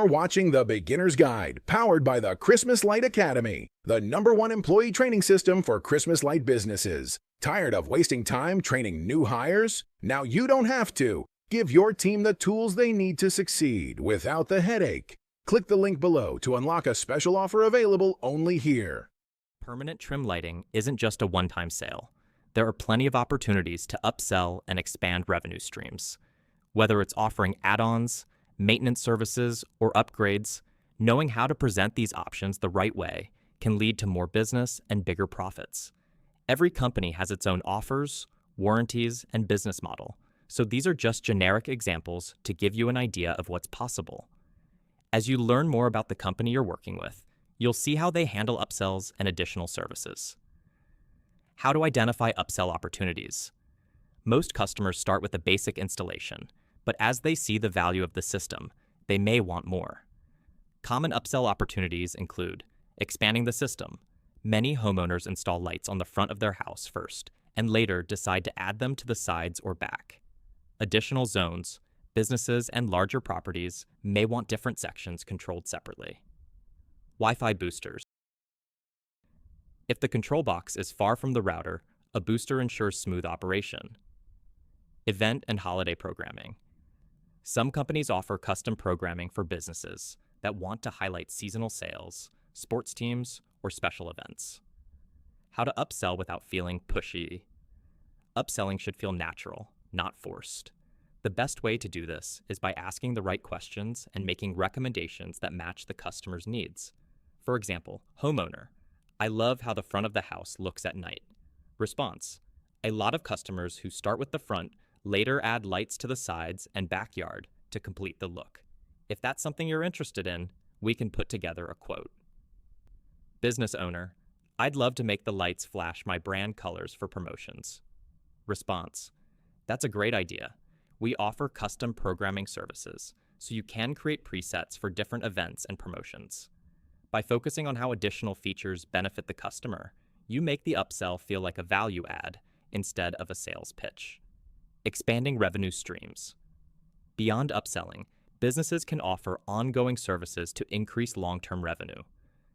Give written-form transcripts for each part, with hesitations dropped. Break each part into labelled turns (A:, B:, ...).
A: You're watching The Beginner's Guide, powered by the Christmas Light Academy, the #1 employee training system for Christmas light businesses. Tired of wasting time training new hires? Now you don't have to. Give your team the tools they need to succeed without the headache. Click the link below to unlock a special offer available only here.
B: Permanent trim lighting isn't just a one-time sale. There are plenty of opportunities to upsell and expand revenue streams. Whether it's offering add-ons, maintenance services, or upgrades, knowing how to present these options the right way can lead to more business and bigger profits. Every company has its own offers, warranties, and business model, so these are just generic examples to give you an idea of what's possible. As you learn more about the company you're working with, you'll see how they handle upsells and additional services. How to identify upsell opportunities. Most customers start with a basic installation, but as they see the value of the system, they may want more. Common upsell opportunities include expanding the system. Many homeowners install lights on the front of their house first, and later decide to add them to the sides or back. Additional zones. Businesses and larger properties may want different sections controlled separately. Wi-Fi boosters. If the control box is far from the router, a booster ensures smooth operation. Event and holiday programming. Some companies offer custom programming for businesses that want to highlight seasonal sales, sports teams, or special events. How to upsell without feeling pushy. Upselling should feel natural, not forced. The best way to do this is by asking the right questions and making recommendations that match the customer's needs. For example, homeowner, I love how the front of the house looks at night. Response, a lot of customers who start with the front later add lights to the sides and backyard to complete the look. If that's something you're interested in, we can put together a quote. Business owner, I'd love to make the lights flash my brand colors for promotions. Response, that's a great idea. We offer custom programming services, so you can create presets for different events and promotions. By focusing on how additional features benefit the customer, you make the upsell feel like a value add instead of a sales pitch. Expanding revenue streams. Beyond upselling, businesses can offer ongoing services to increase long-term revenue.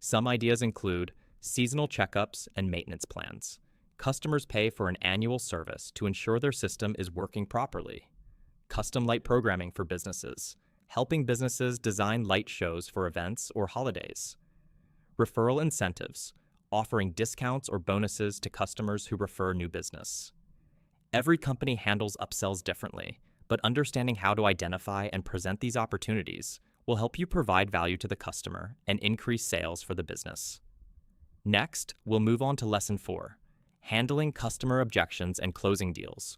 B: Some ideas include seasonal checkups and maintenance plans. Customers pay for an annual service to ensure their system is working properly. Custom light programming for businesses, helping businesses design light shows for events or holidays. Referral incentives, offering discounts or bonuses to customers who refer new business. Every company handles upsells differently, but understanding how to identify and present these opportunities will help you provide value to the customer and increase sales for the business. Next, we'll move on to Lesson 4, handling customer objections and closing deals,